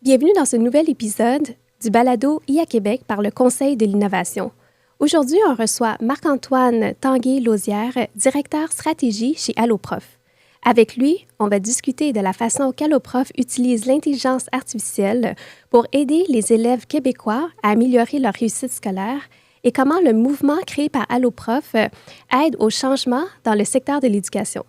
Bienvenue dans ce nouvel épisode du balado IA Québec par le Conseil de l'innovation. Aujourd'hui, on reçoit Marc-Antoine Tanguay-Lausière, directeur stratégie chez Alloprof. Avec lui, on va discuter de la façon qu'Alloprof utilise l'intelligence artificielle pour aider les élèves québécois à améliorer leur réussite scolaire et comment le mouvement créé par Alloprof aide au changement dans le secteur de l'éducation.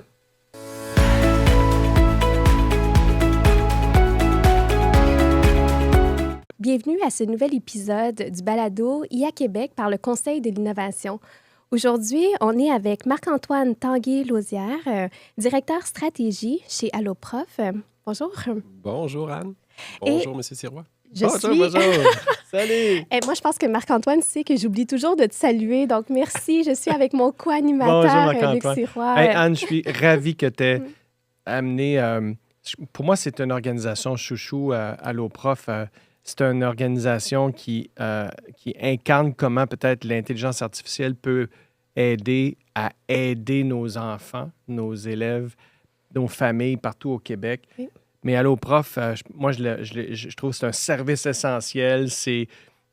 Bienvenue à ce nouvel épisode du balado IA Québec par le Conseil de l'innovation. Aujourd'hui, on est avec Marc-Antoine Tanguay-Lausière, directeur stratégie chez Alloprof. Bonjour. Bonjour Anne. Bonjour Monsieur Sirois. Bonjour. Salut. Et moi, je pense que Marc-Antoine sait que j'oublie toujours de te saluer. Donc, merci. Je suis avec mon co-animateur, Luc Sirois. Hey, Anne, je suis ravi que tu aies amené... pour moi, c'est une organisation chouchou, Alloprof. C'est une organisation qui incarne comment peut-être l'intelligence artificielle peut aider à aider nos enfants, nos élèves, nos familles partout au Québec. Oui. Mais Alloprof, moi, je trouve que c'est un service essentiel.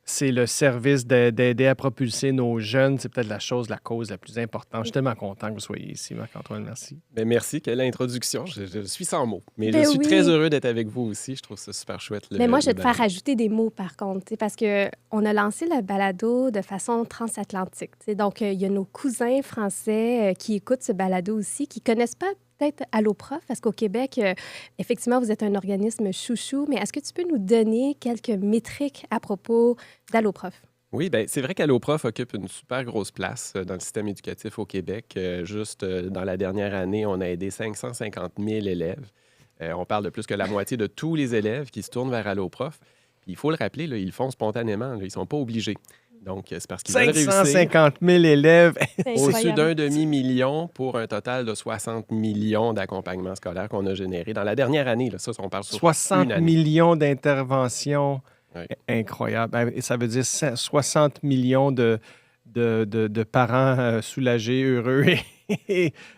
C'est le service d'aider à propulser nos jeunes. C'est peut-être la cause la plus importante. Je suis tellement content que vous soyez ici, Marc-Antoine. Merci. Bien, merci. Quelle introduction. Je suis sans mots. Mais Ben je suis oui. très heureux d'être avec vous aussi. Je trouve ça super chouette. Mais moi, je vais te faire ajouter des mots, par contre, parce qu'on a lancé le balado de façon transatlantique. Donc, il y a nos cousins français qui écoutent ce balado aussi, qui ne connaissent pas peut-être Alloprof, parce qu'au Québec, effectivement, vous êtes un organisme chouchou, mais est-ce que tu peux nous donner quelques métriques à propos d'Alloprof? Oui, bien, c'est vrai qu'Alloprof occupe une super grosse place dans le système éducatif au Québec. Juste dans la dernière année, on a aidé 550 000 élèves. On parle de plus que la moitié de tous les élèves qui se tournent vers Alloprof. Puis il faut le rappeler, là, ils le font spontanément. Là, ils ne sont pas obligés. Donc, c'est parce qu'ils veulent réussir. 550 000 élèves. Au-dessus d'1 demi-million pour un total de 60 millions d'accompagnements scolaires qu'on a générés dans la dernière année. Là, ça, on parle sur 60 une année. millions d'interventions. Oui. Incroyable. Ça veut dire 60 millions de parents soulagés, heureux.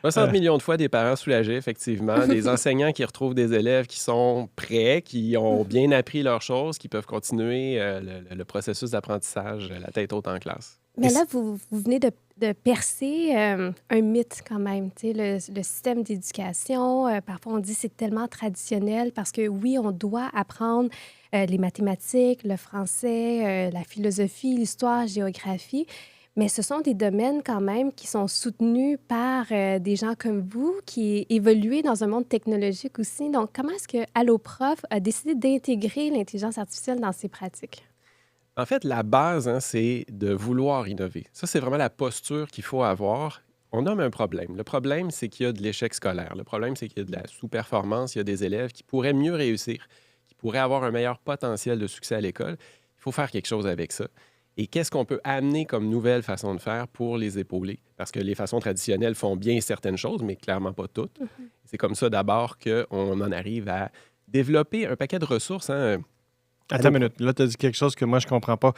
60 millions de fois des parents soulagés, effectivement. Des enseignants qui retrouvent des élèves qui sont prêts, qui ont bien appris leurs choses, qui peuvent continuer le processus d'apprentissage la tête haute en classe. Mais là, vous venez de percer un mythe quand même. Le système d'éducation, parfois on dit c'est tellement traditionnel parce que oui, on doit apprendre les mathématiques, le français, la philosophie, l'histoire, la géographie. Mais ce sont des domaines quand même qui sont soutenus par des gens comme vous, qui évoluent dans un monde technologique aussi. Donc, comment est-ce que Alloprof a décidé d'intégrer l'intelligence artificielle dans ses pratiques? En fait, la base, c'est de vouloir innover. Ça, c'est vraiment la posture qu'il faut avoir. On nomme un problème. Le problème, c'est qu'il y a de l'échec scolaire. Le problème, c'est qu'il y a de la sous-performance. Il y a des élèves qui pourraient mieux réussir, qui pourraient avoir un meilleur potentiel de succès à l'école. Il faut faire quelque chose avec ça. Et qu'est-ce qu'on peut amener comme nouvelle façon de faire pour les épauler? Parce que les façons traditionnelles font bien certaines choses, mais clairement pas toutes. Mm-hmm. C'est comme ça d'abord qu'on en arrive à développer un paquet de ressources. Attends une minute. Là, tu as dit quelque chose que moi, je ne comprends pas.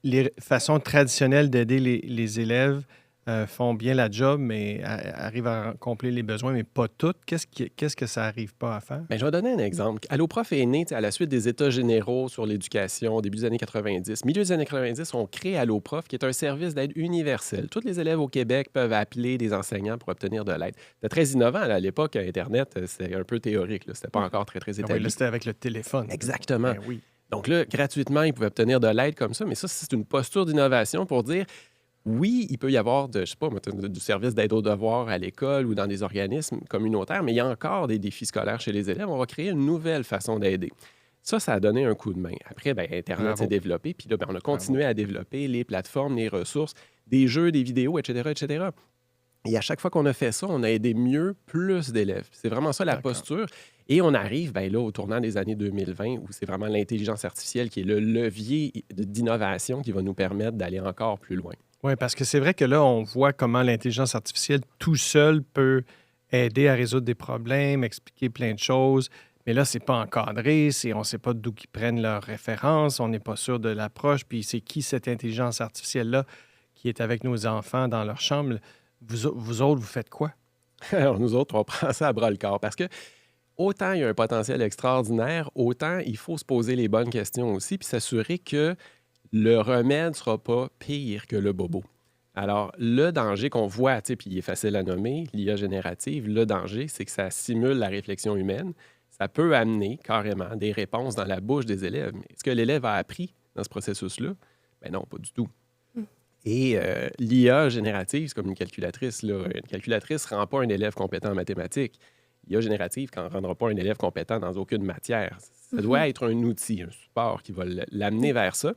Les façons traditionnelles d'aider les élèves font bien la job, mais arrivent à accomplir les besoins, mais pas toutes. Qu'est-ce que ça n'arrive pas à faire? Bien, je vais donner un exemple. Alloprof est né à la suite des États généraux sur l'éducation au début des années 90. Milieu des années 90, on crée Alloprof, qui est un service d'aide universel. Tous les élèves au Québec peuvent appeler des enseignants pour obtenir de l'aide. C'était très innovant. À l'époque, Internet, c'était un peu théorique. C'était pas encore très établi. Oui, là, c'était avec le téléphone. Exactement. Ben oui. Donc là, gratuitement, ils pouvaient obtenir de l'aide comme ça. Mais ça, c'est une posture d'innovation pour dire... Oui, il peut y avoir du service d'aide aux devoirs à l'école ou dans des organismes communautaires, mais il y a encore des défis scolaires chez les élèves. On va créer une nouvelle façon d'aider. Ça a donné un coup de main. Après, Internet s'est développé, puis là, on a continué à développer les plateformes, les ressources, des jeux, des vidéos, etc., etc. Et à chaque fois qu'on a fait ça, on a aidé mieux plus d'élèves. C'est vraiment ça la posture. Et on arrive là, au tournant des années 2020 où c'est vraiment l'intelligence artificielle qui est le levier d'innovation qui va nous permettre d'aller encore plus loin. Oui, parce que c'est vrai que là, on voit comment l'intelligence artificielle tout seul peut aider à résoudre des problèmes, expliquer plein de choses. Mais là, c'est pas encadré, on ne sait pas d'où ils prennent leurs références, on n'est pas sûr de l'approche. Puis c'est qui cette intelligence artificielle-là qui est avec nos enfants dans leur chambre? Vous autres, vous faites quoi? Alors, nous autres, on prend ça à bras-le-corps parce que autant il y a un potentiel extraordinaire, autant il faut se poser les bonnes questions aussi, puis s'assurer que le remède ne sera pas pire que le bobo. Alors, le danger qu'on voit, tu sais, puis il est facile à nommer, l'IA générative, le danger, c'est que ça simule la réflexion humaine. Ça peut amener carrément des réponses dans la bouche des élèves. Mais est-ce que l'élève a appris dans ce processus-là? Ben non, pas du tout. Et l'IA générative, c'est comme une calculatrice. Là. Une calculatrice ne rend pas un élève compétent en mathématiques. L'IA générative ne rendra pas un élève compétent dans aucune matière. Ça doit être un outil, un support qui va l'amener vers ça.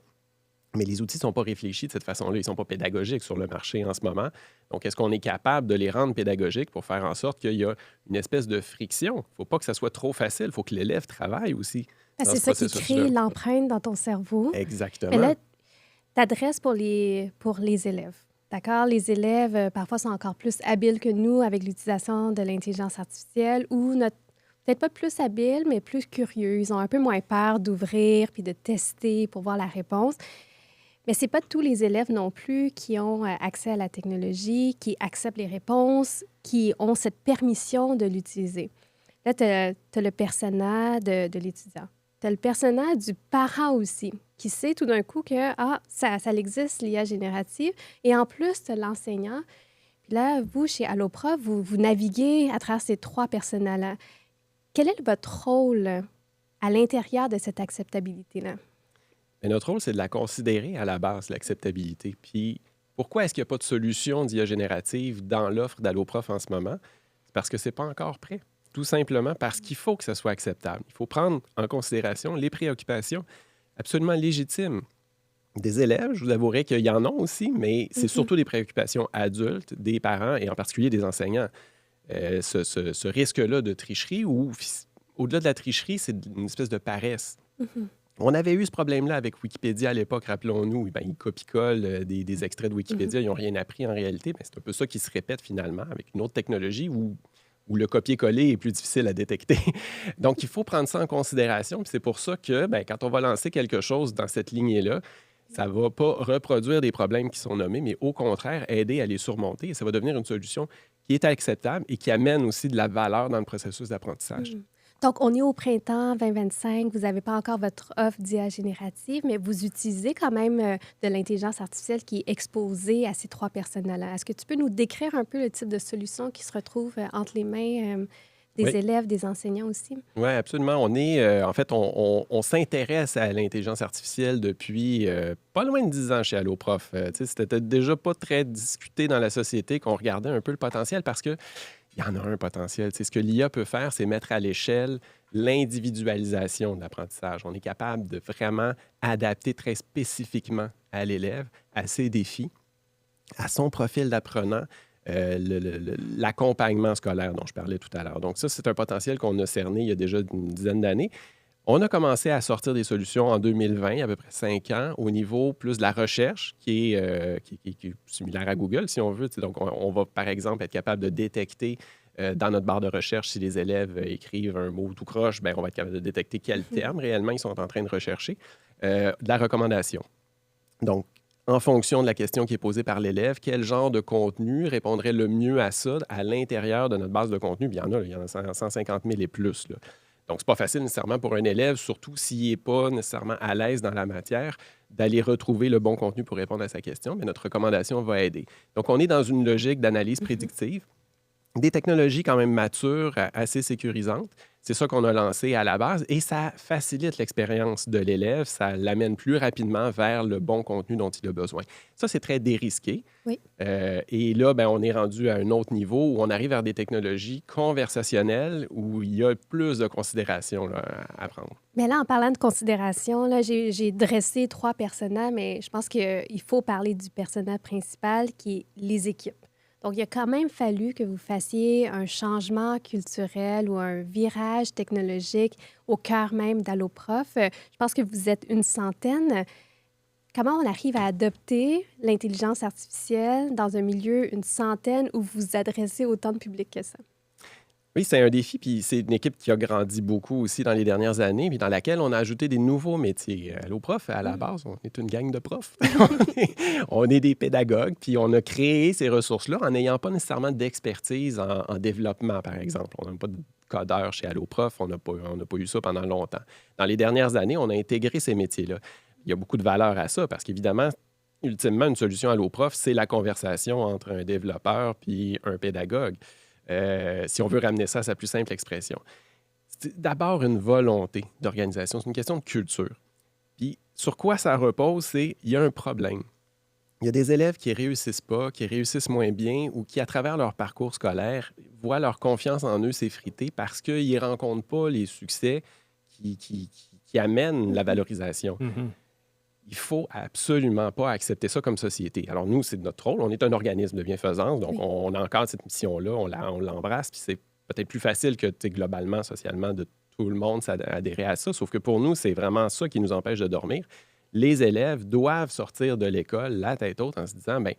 Mais les outils ne sont pas réfléchis de cette façon-là. Ils ne sont pas pédagogiques sur le marché en ce moment. Donc, est-ce qu'on est capable de les rendre pédagogiques pour faire en sorte qu'il y a une espèce de friction? Il ne faut pas que ça soit trop facile. Il faut que l'élève travaille aussi. C'est ça qui crée l'empreinte dans ton cerveau. Exactement. Mais là, tu adresses pour les élèves. D'accord? Les élèves, parfois, sont encore plus habiles que nous avec l'utilisation de l'intelligence artificielle ou peut-être pas plus habiles, mais plus curieux. Ils ont un peu moins peur d'ouvrir puis de tester pour voir la réponse. Mais ce n'est pas tous les élèves non plus qui ont accès à la technologie, qui acceptent les réponses, qui ont cette permission de l'utiliser. Là, tu as le persona de l'étudiant. Tu as le persona du parent aussi, qui sait tout d'un coup que ça existe, l'IA générative. Et en plus, tu as l'enseignant. Puis là, vous, chez Alloprof, vous naviguez à travers ces trois personas-là. Quel est votre rôle à l'intérieur de cette acceptabilité-là? Mais notre rôle, c'est de la considérer à la base, l'acceptabilité. Puis pourquoi est-ce qu'il n'y a pas de solution d'IA générative dans l'offre d'Alloprof en ce moment? C'est parce que ce n'est pas encore prêt. Tout simplement parce qu'il faut que ça soit acceptable. Il faut prendre en considération les préoccupations absolument légitimes des élèves. Je vous avouerai qu'il y en a aussi, mais c'est surtout des préoccupations adultes, des parents et en particulier des enseignants. Ce risque-là de tricherie, ou au-delà de la tricherie, c'est une espèce de paresse. On avait eu ce problème-là avec Wikipédia à l'époque, rappelons-nous. Ils copie-collent des extraits de Wikipédia, ils n'ont rien appris en réalité, mais c'est un peu ça qui se répète finalement avec une autre technologie où le copier-coller est plus difficile à détecter. Donc, il faut prendre ça en considération. Puis c'est pour ça que quand on va lancer quelque chose dans cette lignée-là, ça ne va pas reproduire des problèmes qui sont nommés, mais au contraire, aider à les surmonter. Et ça va devenir une solution qui est acceptable et qui amène aussi de la valeur dans le processus d'apprentissage. Donc, on est au printemps 2025. Vous n'avez pas encore votre offre d'IA générative, mais vous utilisez quand même de l'intelligence artificielle qui est exposée à ces trois personnes-là. Est-ce que tu peux nous décrire un peu le type de solution qui se retrouve entre les mains des élèves, des enseignants aussi? Oui, absolument. On est, en fait, on s'intéresse à l'intelligence artificielle depuis pas loin de 10 ans chez Alloprof. C'était déjà pas très discuté dans la société qu'on regardait un peu le potentiel parce que il y en a un potentiel. Ce que l'IA peut faire, c'est mettre à l'échelle l'individualisation de l'apprentissage. On est capable de vraiment adapter très spécifiquement à l'élève, à ses défis, à son profil d'apprenant, l'accompagnement scolaire dont je parlais tout à l'heure. Donc ça, c'est un potentiel qu'on a cerné il y a déjà une dizaine d'années. On a commencé à sortir des solutions en 2020, à peu près 5 ans, au niveau plus de la recherche, qui est similaire à Google, si on veut. Donc, on va, par exemple, être capable de détecter dans notre barre de recherche, si les élèves écrivent un mot tout croche, on va être capable de détecter quel terme réellement ils sont en train de rechercher. De la recommandation. Donc, en fonction de la question qui est posée par l'élève, quel genre de contenu répondrait le mieux à ça à l'intérieur de notre base de contenu? Puis il y en a 150 000 et plus, là. Donc, c'est pas facile nécessairement pour un élève, surtout s'il n'est pas nécessairement à l'aise dans la matière, d'aller retrouver le bon contenu pour répondre à sa question, mais notre recommandation va aider. Donc, on est dans une logique d'analyse prédictive, des technologies quand même matures, assez sécurisantes. C'est ça qu'on a lancé à la base et ça facilite l'expérience de l'élève, ça l'amène plus rapidement vers le bon contenu dont il a besoin. Ça, c'est très dérisqué. Oui. Et là, on est rendu à un autre niveau où on arrive vers des technologies conversationnelles où il y a plus de considération là, à prendre. Mais là, en parlant de considération, là, j'ai dressé 3 personas, mais je pense qu'il faut parler du persona principal qui est les équipes. Donc, il a quand même fallu que vous fassiez un changement culturel ou un virage technologique au cœur même d'Alloprof. Je pense que vous êtes une centaine. Comment on arrive à adopter l'intelligence artificielle dans un milieu, une centaine, où vous vous adressez autant de public que ça? Oui, c'est un défi, puis c'est une équipe qui a grandi beaucoup aussi dans les dernières années, puis dans laquelle on a ajouté des nouveaux métiers. Alloprof, à la base, on est une gang de profs. On est des pédagogues, puis on a créé ces ressources-là en n'ayant pas nécessairement d'expertise en développement, par exemple. On n'a pas codeur chez Alloprof. On n'a pas eu ça pendant longtemps. Dans les dernières années, on a intégré ces métiers-là. Il y a beaucoup de valeur à ça parce qu'évidemment, ultimement, une solution Alloprof, c'est la conversation entre un développeur puis un pédagogue. Si on veut ramener ça à sa plus simple expression. C'est d'abord une volonté d'organisation. C'est une question de culture. Puis sur quoi ça repose, c'est il y a un problème. Il y a des élèves qui réussissent pas, qui réussissent moins bien ou qui, à travers leur parcours scolaire, voient leur confiance en eux s'effriter parce qu'ils ne rencontrent pas les succès qui amènent la valorisation. Mhm. Il ne faut absolument pas accepter ça comme société. Alors nous, c'est notre rôle. On est un organisme de bienfaisance, donc on a encore cette mission-là, on l'embrasse, puis c'est peut-être plus facile que globalement, socialement, de tout le monde adhérer à ça. Sauf que pour nous, c'est vraiment ça qui nous empêche de dormir. Les élèves doivent sortir de l'école la tête haute en se disant, bien,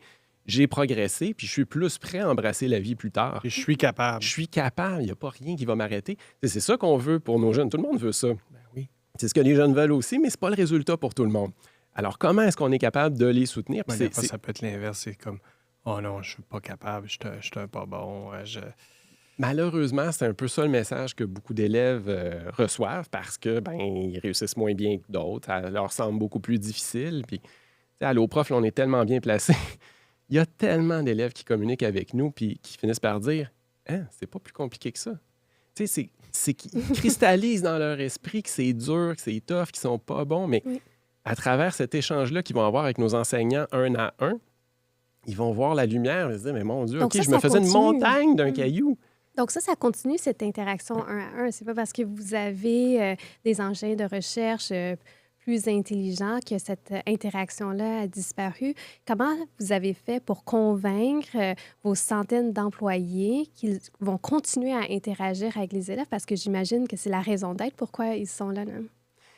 j'ai progressé, puis je suis plus prêt à embrasser la vie plus tard. Et je suis capable. Je suis capable, il n'y a pas rien qui va m'arrêter. C'est ça qu'on veut pour nos jeunes. Tout le monde veut ça. Ben oui. C'est ce que les jeunes veulent aussi, mais ce n'est pas le résultat pour tout le monde. Alors, comment est-ce qu'on est capable de les soutenir? Ben, des fois, ça peut être l'inverse. C'est comme, oh non, je ne suis pas capable, je suis un pas bon. Malheureusement, c'est un peu ça le message que beaucoup d'élèves reçoivent parce que ils réussissent moins bien que d'autres. Ça leur semble beaucoup plus difficile. Puis, à Alloprof, là, on est tellement bien placés. Il y a tellement d'élèves qui communiquent avec nous puis qui finissent par dire « Hein, c'est pas plus compliqué que ça. » Tu sais, c'est qu'ils cristallisent dans leur esprit que c'est dur, que c'est tough, qu'ils sont pas bons, mais à travers cet échange-là qu'ils vont avoir avec nos enseignants un à un, ils vont voir la lumière et se dire « Mais mon Dieu, Donc OK, ça, je me faisais continue. une montagne d'un caillou. » Donc ça continue, cette interaction un à un. C'est pas parce que vous avez des engins de recherche plus intelligents que cette interaction-là a disparu. Comment vous avez fait pour convaincre vos centaines d'employés qu'ils vont continuer à interagir avec les élèves? Parce que j'imagine que c'est la raison d'être pourquoi ils sont là.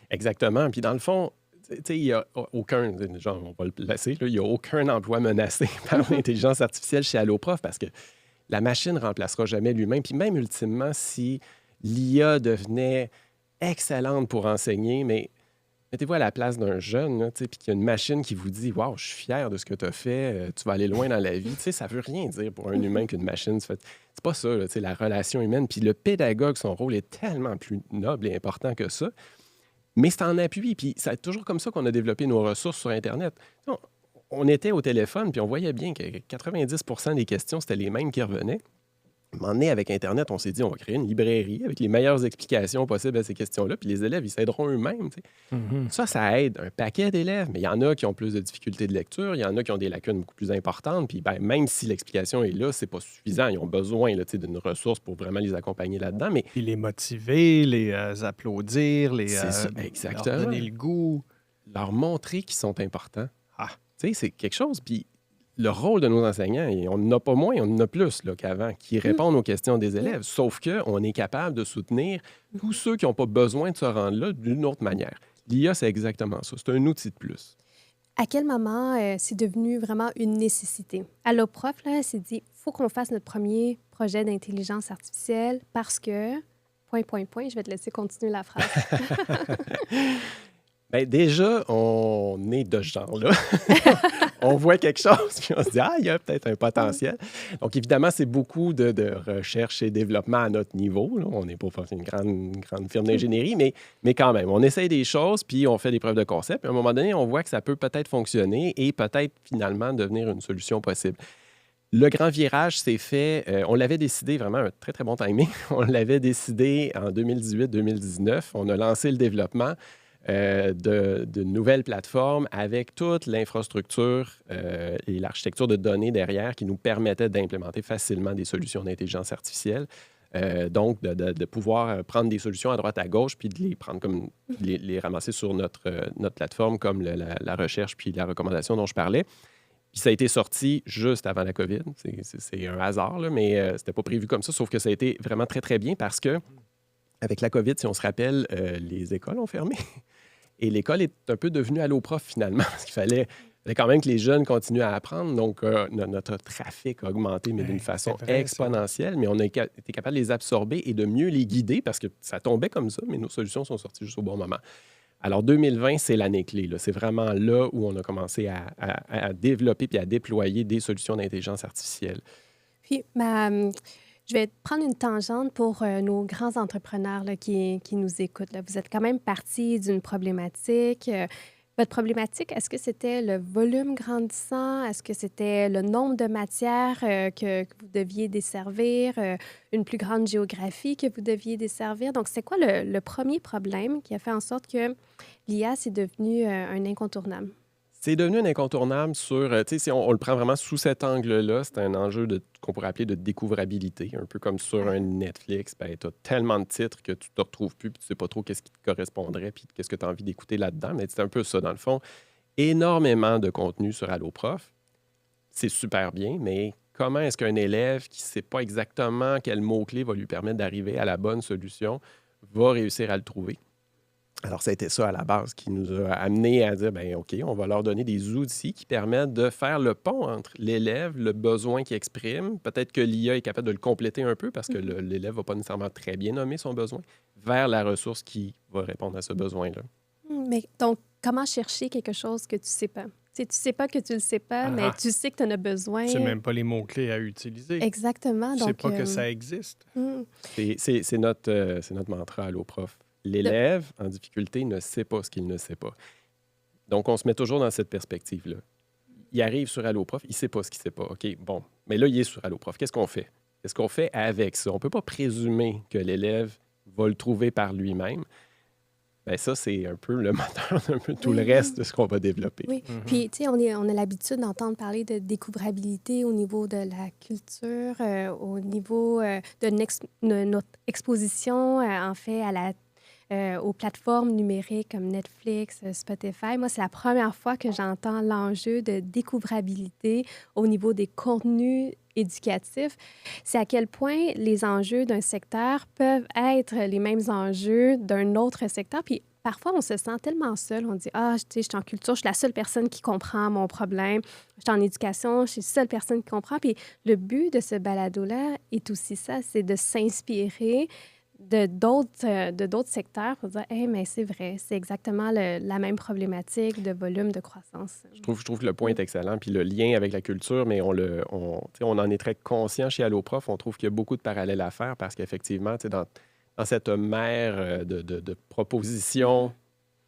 Exactement. Puis dans le fond, tu sais, il n'y a aucun, genre, on va le placer, là, il n'y a aucun emploi menacé par l'intelligence artificielle chez Alloprof parce que la machine ne remplacera jamais l'humain. Puis même ultimement, si l'IA devenait excellente pour enseigner, mais mettez-vous à la place d'un jeune, là, puis qu'il y a une machine qui vous dit « Wow, je suis fier de ce que tu as fait, tu vas aller loin dans la vie. » Ça ne veut rien dire pour un humain qu'une machine. C'est pas ça, là, la relation humaine. Puis le pédagogue, son rôle est tellement plus noble et important que ça. Mais c'est en appui. Puis c'est toujours comme ça qu'on a développé nos ressources sur Internet. On était au téléphone, puis on voyait bien que 90% des questions, c'était les mêmes qui revenaient. À un moment donné, avec Internet, on s'est dit, on va créer une librairie avec les meilleures explications possibles à ces questions-là, puis les élèves, ils s'aideront eux-mêmes. Ça aide un paquet d'élèves, mais il y en a qui ont plus de difficultés de lecture, il y en a qui ont des lacunes beaucoup plus importantes, puis même si l'explication est là, c'est pas suffisant. Ils ont besoin là, d'une ressource pour vraiment les accompagner là-dedans. Mais... Puis les motiver, les applaudir, exactement. leur donner le goût. Leur montrer qu'ils sont importants. C'est quelque chose. Puis le rôle de nos enseignants, et on n'en a pas moins, on en a plus là, qu'avant, qui répondent aux questions des élèves. Sauf qu'on est capable de soutenir tous ceux qui n'ont pas besoin de se rendre là d'une autre manière. L'IA, c'est exactement ça. C'est un outil de plus. À quel moment c'est devenu vraiment une nécessité? Alloprof, là, s'est dit, il faut qu'on fasse notre premier projet d'intelligence artificielle parce que... ... Je vais te laisser continuer la phrase. Bien, déjà, on est de ce genre-là. On voit quelque chose, puis on se dit, il y a peut-être un potentiel. Donc, évidemment, c'est beaucoup de recherche et développement à notre niveau. Là. On n'est pas une grande firme d'ingénierie, mais quand même, on essaye des choses, puis on fait des preuves de concept. Puis à un moment donné, on voit que ça peut peut-être fonctionner et peut-être finalement devenir une solution possible. Le grand virage s'est fait, on l'avait décidé, vraiment un très, très bon timing. On l'avait décidé en 2018-2019. On a lancé le développement de nouvelles plateformes avec toute l'infrastructure et l'architecture de données derrière qui nous permettait d'implémenter facilement des solutions d'intelligence artificielle. Donc, de pouvoir prendre des solutions à droite, à gauche, puis de les prendre comme les ramasser sur notre plateforme comme la recherche puis la recommandation dont je parlais. Puis ça a été sorti juste avant la COVID. C'est un hasard, là, mais c'était pas prévu comme ça, sauf que ça a été vraiment très, très bien parce que avec la COVID, si on se rappelle, les écoles ont fermé. Et l'école est un peu devenue Alloprof, finalement, parce qu'il fallait quand même que les jeunes continuent à apprendre. Donc, notre trafic a augmenté, mais d'une façon exponentielle. Mais on a été capable de les absorber et de mieux les guider parce que ça tombait comme ça, mais nos solutions sont sorties juste au bon moment. Alors, 2020, c'est l'année clé. Là. C'est vraiment là où on a commencé à développer puis à déployer des solutions d'intelligence artificielle. Puis, Je vais prendre une tangente pour nos grands entrepreneurs là, qui nous écoutent. Là. Vous êtes quand même partis d'une problématique. Votre problématique, est-ce que c'était le volume grandissant? Est-ce que c'était le nombre de matières que vous deviez desservir? Une plus grande géographie que vous deviez desservir? Donc, c'est quoi le premier problème qui a fait en sorte que l'IA, c'est devenu un incontournable? C'est devenu un incontournable sur, tu sais, si on le prend vraiment sous cet angle-là, c'est un enjeu qu'on pourrait appeler de découvrabilité, un peu comme sur un Netflix. Ben, tu as tellement de titres que tu ne te retrouves plus, puis tu ne sais pas trop qu'est-ce qui te correspondrait, puis qu'est-ce que tu as envie d'écouter là-dedans. Mais c'est un peu ça, dans le fond. Énormément de contenu sur AlloProf. C'est super bien, mais comment est-ce qu'un élève qui ne sait pas exactement quel mot-clé va lui permettre d'arriver à la bonne solution va réussir à le trouver? Alors, ça a été ça à la base qui nous a amené à dire, bien, OK, on va leur donner des outils qui permettent de faire le pont entre l'élève, le besoin qu'il exprime. Peut-être que l'IA est capable de le compléter un peu parce que l'élève ne va pas nécessairement très bien nommer son besoin, vers la ressource qui va répondre à ce besoin-là. Mais donc, comment chercher quelque chose que tu ne sais pas? Tu ne sais pas que tu ne le sais pas, mais tu sais que tu en as besoin. Tu sais même pas les mots-clés à utiliser. Exactement. Tu ne sais pas que ça existe. C'est notre mantra à AlloProf. L'élève en difficulté ne sait pas ce qu'il ne sait pas. Donc, on se met toujours dans cette perspective-là. Il arrive sur AlloProf, il ne sait pas ce qu'il ne sait pas. OK, bon. Mais là, il est sur AlloProf. Qu'est-ce qu'on fait? Qu'est-ce qu'on fait avec ça? On ne peut pas présumer que l'élève va le trouver par lui-même. Bien, ça, c'est un peu le moteur d'un peu tout le reste de ce qu'on va développer. Oui. Puis, tu sais, on a l'habitude d'entendre parler de découvrabilité au niveau de la culture, au niveau de notre exposition, en fait, aux plateformes numériques comme Netflix, Spotify. Moi, c'est la première fois que j'entends l'enjeu de découvrabilité au niveau des contenus éducatifs. C'est à quel point les enjeux d'un secteur peuvent être les mêmes enjeux d'un autre secteur. Puis parfois, on se sent tellement seul. On dit, tu sais, je suis en culture, je suis la seule personne qui comprend mon problème. Je suis en éducation, je suis la seule personne qui comprend. Puis le but de ce balado-là est aussi ça, c'est de s'inspirer de d'autres secteurs pour dire, mais c'est vrai, c'est exactement la même problématique de volume de croissance. Je trouve que le point est excellent. Puis le lien avec la culture, mais on en est très conscient chez AlloProf. On trouve qu'il y a beaucoup de parallèles à faire parce qu'effectivement, dans cette mer de propositions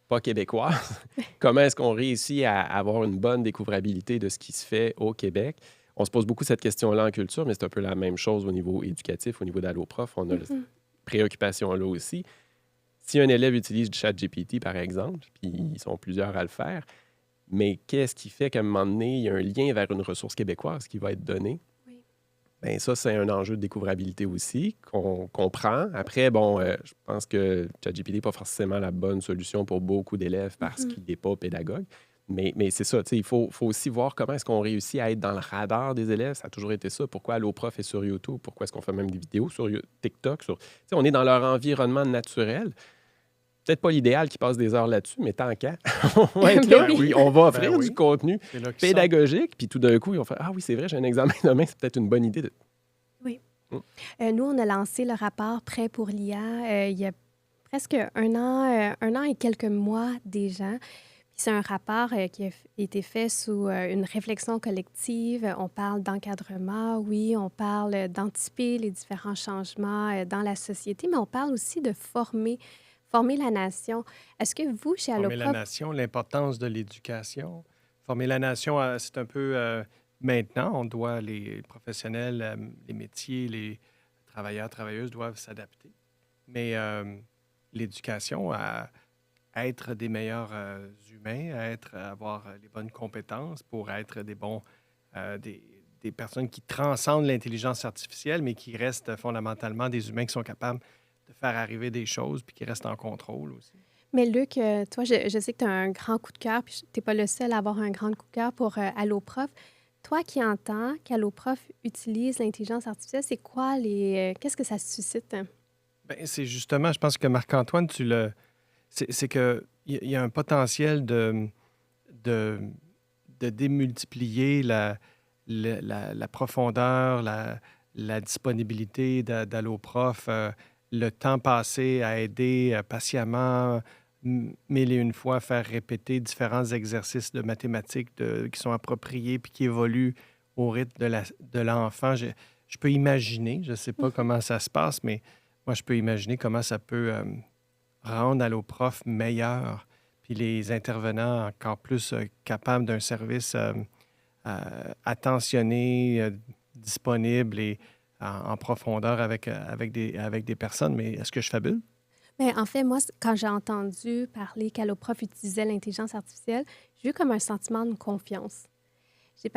pas québécoises, comment est-ce qu'on réussit à avoir une bonne découvrabilité de ce qui se fait au Québec? On se pose beaucoup cette question-là en culture, mais c'est un peu la même chose au niveau éducatif, au niveau d'AlloProf. On a préoccupation-là aussi. Si un élève utilise du ChatGPT, par exemple, puis ils sont plusieurs à le faire, mais qu'est-ce qui fait qu'à un moment donné, il y a un lien vers une ressource québécoise qui va être donnée? Oui. Bien, ça, c'est un enjeu de découvrabilité aussi qu'on comprend. Après, je pense que ChatGPT n'est pas forcément la bonne solution pour beaucoup d'élèves parce qu'il n'est pas pédagogue. Mais c'est ça, il faut aussi voir comment est-ce qu'on réussit à être dans le radar des élèves. Ça a toujours été ça. Pourquoi AlloProf est sur YouTube? Pourquoi est-ce qu'on fait même des vidéos sur TikTok? On est dans leur environnement naturel. Peut-être pas l'idéal qu'ils passent des heures là-dessus, mais tant qu'à, on va être là, oui, on va offrir du contenu pédagogique. Puis tout d'un coup, ils vont faire « Ah oui, c'est vrai, j'ai un examen demain, c'est peut-être une bonne idée. » Oui. Nous, on a lancé le rapport Prêt pour l'IA il y a presque un an et quelques mois déjà. C'est un rapport qui a été fait sous une réflexion collective. On parle d'encadrement, oui, on parle d'anticiper les différents changements dans la société, mais on parle aussi de former la nation. Est-ce que vous, chez AlloProf... Former la nation, l'importance de l'éducation. Former la nation, c'est un peu... maintenant, on doit, les professionnels, les métiers, les travailleurs, travailleuses doivent s'adapter. Mais l'éducation... être des meilleurs humains, avoir les bonnes compétences pour être des bons, des personnes qui transcendent l'intelligence artificielle, mais qui restent fondamentalement des humains qui sont capables de faire arriver des choses puis qui restent en contrôle aussi. Mais Luc, toi, je sais que tu as un grand coup de cœur, puis tu n'es pas le seul à avoir un grand coup de cœur pour AlloProf. Toi qui entends qu'AlloProf utilise l'intelligence artificielle, c'est quoi qu'est-ce que ça suscite? Bien, c'est justement, je pense que Marc-Antoine, c'est qu'il y a un potentiel de démultiplier la profondeur, la disponibilité d'AlloProf, le temps passé à aider patiemment, mille et une fois, faire répéter différents exercices de mathématiques qui sont appropriés puis qui évoluent au rythme de l'enfant. je peux imaginer, je ne sais pas comment ça se passe, mais moi, je peux imaginer comment ça peut rendre Alloprof meilleur, puis les intervenants encore plus capables d'un service attentionné, disponible et en profondeur avec des personnes. Mais est-ce que je fabule? Mais en fait, moi, quand j'ai entendu parler qu'Alloprof utilisait l'intelligence artificielle, j'ai eu comme un sentiment de confiance. C'est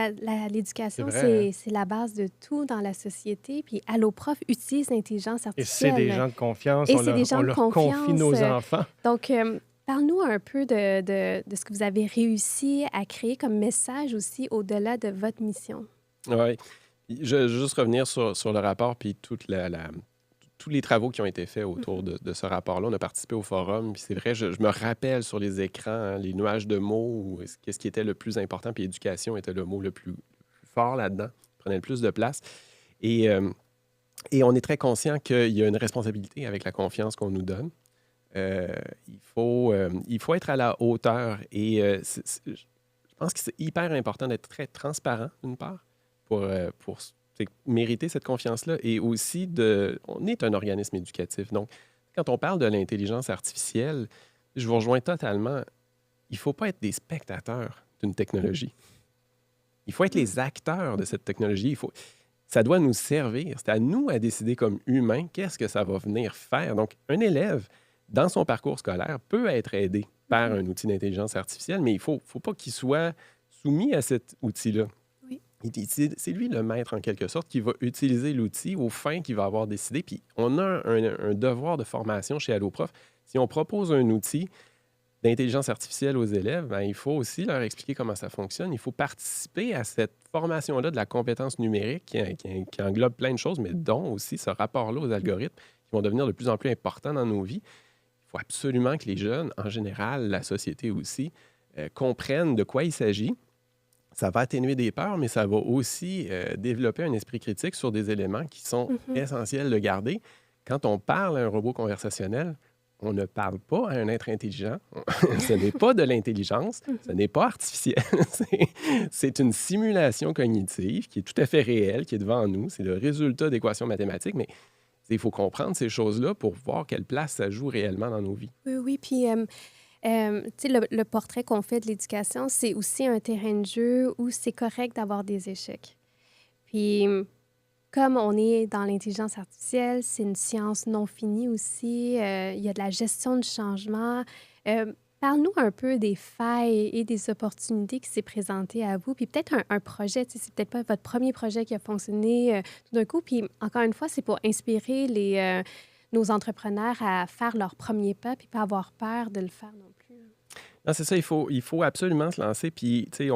L'éducation, vrai, hein? c'est la base de tout dans la société. Puis Alloprof utilise l'intelligence Et c'est des artificielle. gens de confiance, Et c'est des on gens de leur confie confiance. nos enfants. Donc, parle-nous un peu de ce que vous avez réussi à créer comme message aussi au-delà de votre mission. Oui. Je veux juste revenir sur le rapport puis tous les travaux qui ont été faits autour de ce rapport-là. On a participé au forum, puis c'est vrai, je me rappelle sur les écrans, hein, les nuages de mots, qu'est-ce qui était le plus important, puis éducation était le mot le plus fort là-dedans, prenait le plus de place. Et, euh, et on est très conscient qu'il y a une responsabilité avec la confiance qu'on nous donne. Euh, il faut être à la hauteur. Et je pense que c'est hyper important d'être très transparent, d'une part, pour mériter cette confiance-là. Et aussi, on est un organisme éducatif. Donc, quand on parle de l'intelligence artificielle, je vous rejoins totalement. Il ne faut pas être des spectateurs d'une technologie. Il faut être les acteurs de cette technologie. Ça doit nous servir. C'est à nous à décider comme humains qu'est-ce que ça va venir faire. Donc, un élève, dans son parcours scolaire, peut être aidé par un outil d'intelligence artificielle, mais il ne faut pas qu'il soit soumis à cet outil-là. Oui. C'est lui le maître, en quelque sorte, qui va utiliser l'outil aux fins qu'il va avoir décidé. Puis on a un devoir de formation chez Alloprof. Si on propose un outil d'intelligence artificielle aux élèves, bien, il faut aussi leur expliquer comment ça fonctionne. Il faut participer à cette formation-là de la compétence numérique qui englobe plein de choses, mais dont aussi ce rapport-là aux algorithmes qui vont devenir de plus en plus importants dans nos vies. Il faut absolument que les jeunes, en général, la société aussi, comprennent de quoi il s'agit. Ça va atténuer des peurs, mais ça va aussi développer un esprit critique sur des éléments qui sont essentiels de garder. Quand on parle à un robot conversationnel, on ne parle pas à un être intelligent. Ce n'est pas de l'intelligence, ce n'est pas artificiel. C'est une simulation cognitive qui est tout à fait réelle, qui est devant nous. C'est le résultat d'équations mathématiques, mais il faut comprendre ces choses-là pour voir quelle place ça joue réellement dans nos vies. Oui, oui. Puis, tu sais, le portrait qu'on fait de l'éducation, c'est aussi un terrain de jeu où c'est correct d'avoir des échecs. Puis, comme on est dans l'intelligence artificielle, c'est une science non finie aussi. Il y a de la gestion du changement. Parle-nous un peu des failles et des opportunités qui s'est présentées à vous. Puis peut-être un projet, tu sais, c'est peut-être pas votre premier projet qui a fonctionné tout d'un coup. Puis encore une fois, c'est pour inspirer nos entrepreneurs à faire leur premier pas puis pas avoir peur de le faire non plus. Non, c'est ça, il faut absolument se lancer. Puis, tu sais,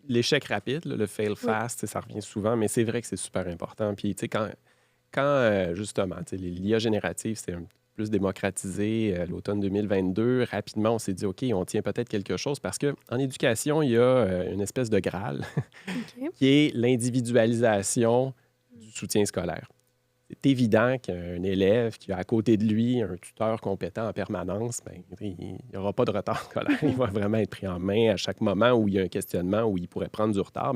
l'échec rapide, là, le fail fast, ça revient souvent, mais c'est vrai que c'est super important. Puis, tu sais, quand justement, tu sais, l'IA générative, c'est un peu plus démocratisé à l'automne 2022, rapidement, on s'est dit, OK, on tient peut-être quelque chose parce qu'en éducation, il y a une espèce de Graal OK. qui est l'individualisation du soutien scolaire. C'est évident qu'un élève qui a à côté de lui un tuteur compétent en permanence, bien, il n'y aura pas de retard scolaire. Il va vraiment être pris en main à chaque moment où il y a un questionnement, où il pourrait prendre du retard.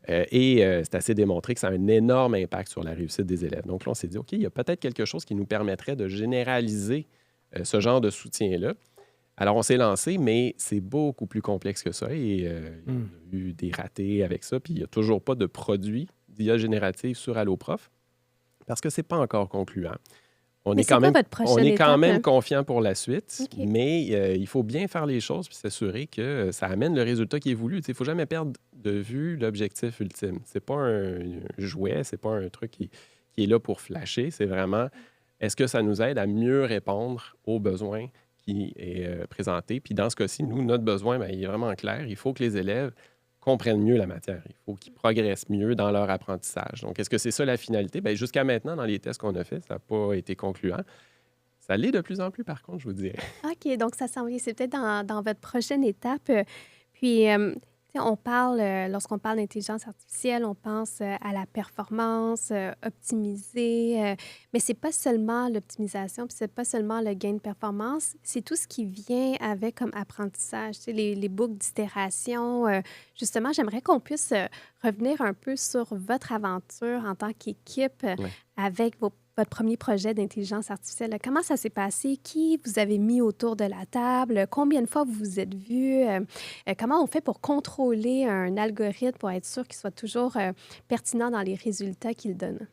C'est assez démontré que ça a un énorme impact sur la réussite des élèves. Donc là, on s'est dit, OK, il y a peut-être quelque chose qui nous permettrait de généraliser ce genre de soutien-là. Alors, on s'est lancé, mais c'est beaucoup plus complexe que ça. Et il y a eu des ratés avec ça. Puis il n'y a toujours pas de produit d'IA générative sur Alloprof, parce que ce n'est pas encore concluant. On Mais est quand c'est quoi même, votre on prochaine est quand étape? même confiant pour la suite, OK. mais il faut bien faire les choses puis s'assurer que ça amène le résultat qui est voulu. Il ne faut jamais perdre de vue l'objectif ultime. Ce n'est pas un jouet, ce n'est pas un truc qui est là pour flasher. C'est vraiment, est-ce que ça nous aide à mieux répondre aux besoins qui est présenté? Puis dans ce cas-ci, nous, notre besoin, bien, il est vraiment clair. Il faut que les élèves comprennent mieux la matière. Il faut qu'ils progressent mieux dans leur apprentissage. Donc, est-ce que c'est ça la finalité? Bien, jusqu'à maintenant, dans les tests qu'on a faits, ça n'a pas été concluant. Ça l'est de plus en plus, par contre, je vous dirais. OK, donc ça s'en vient. C'est peut-être dans votre prochaine étape. Puis, Tu sais, on parle, lorsqu'on parle d'intelligence artificielle, on pense à la performance, optimiser, mais c'est pas seulement l'optimisation, puis c'est pas seulement le gain de performance, c'est tout ce qui vient avec comme apprentissage, tu sais, les boucles d'itération. Justement, j'aimerais qu'on puisse revenir un peu sur votre aventure en tant qu'équipe Ouais. avec votre premier projet d'intelligence artificielle. Comment ça s'est passé? Qui vous avez mis autour de la table? Combien de fois vous vous êtes vus? Comment on fait pour contrôler un algorithme pour être sûr qu'il soit toujours pertinent dans les résultats qu'il donne?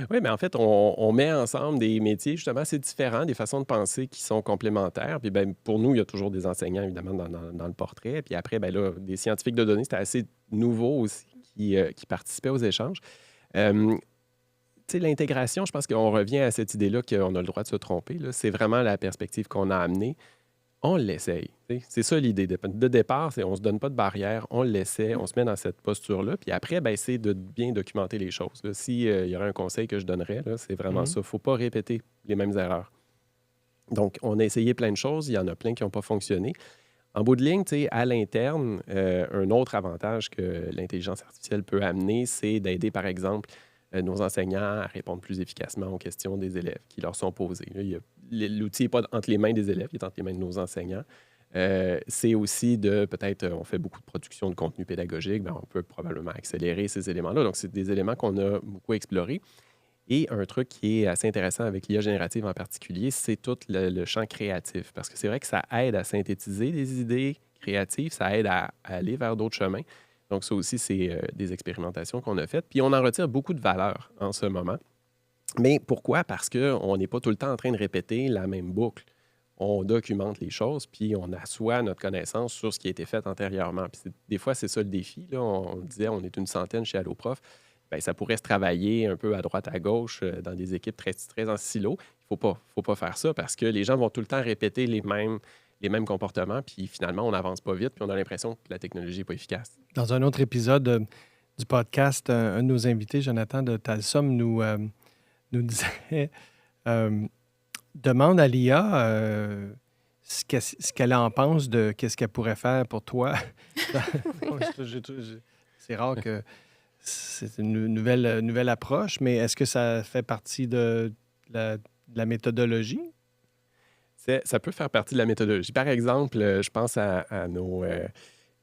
Oui, mais en fait, on met ensemble des métiers justement assez différents, des façons de penser qui sont complémentaires. Puis ben, pour nous, il y a toujours des enseignants, évidemment, dans le portrait. Puis après, ben, là, des scientifiques de données, c'était assez nouveau aussi qui participaient aux échanges. Euh, Tu sais, l'intégration, je pense qu'on revient à cette idée-là qu'on a le droit de se tromper, là. C'est vraiment la perspective qu'on a amenée. On l'essaye. Tu sais. C'est ça l'idée. De départ, c'est on ne se donne pas de barrière, on l'essaie, on se met dans cette posture-là. Puis après, ben, c'est de bien documenter les choses. Là. S'il y aurait un conseil que je donnerais, là, c'est vraiment ça. Il ne faut pas répéter les mêmes erreurs. Donc, on a essayé plein de choses. Il y en a plein qui n'ont pas fonctionné. En bout de ligne, tu sais, à l'interne, un autre avantage que l'intelligence artificielle peut amener, c'est d'aider, par exemple, nos enseignants à répondre plus efficacement aux questions des élèves qui leur sont posées. Là, l'outil n'est pas entre les mains des élèves, il est entre les mains de nos enseignants. C'est aussi de, peut-être, on fait beaucoup de production de contenu pédagogique, bien, on peut probablement accélérer ces éléments-là. Donc, c'est des éléments qu'on a beaucoup explorés. Et un truc qui est assez intéressant avec l'IA générative en particulier, c'est tout le champ créatif. Parce que c'est vrai que ça aide à synthétiser des idées créatives, ça aide à aller vers d'autres chemins. Donc, ça aussi, c'est des expérimentations qu'on a faites. Puis, on en retire beaucoup de valeur en ce moment. Mais pourquoi? Parce qu'on n'est pas tout le temps en train de répéter la même boucle. On documente les choses, puis on assoit notre connaissance sur ce qui a été fait antérieurement. Puis des fois, c'est ça le défi. Là. On disait, on est une centaine chez Alloprof. Bien, ça pourrait se travailler un peu à droite, à gauche, dans des équipes très, très en silo. Il ne faut pas faire ça parce que les gens vont tout le temps répéter les mêmes comportements, puis finalement, on n'avance pas vite, puis on a l'impression que la technologie n'est pas efficace. Dans un autre épisode du podcast, un de nos invités, Jonathan de Talsom, nous disait demande à l'IA ce qu'elle en pense de qu'est-ce qu'elle pourrait faire pour toi. C'est rare que c'est une nouvelle approche, mais est-ce que ça fait partie de la méthodologie? Ça peut faire partie de la méthodologie. Par exemple, je pense à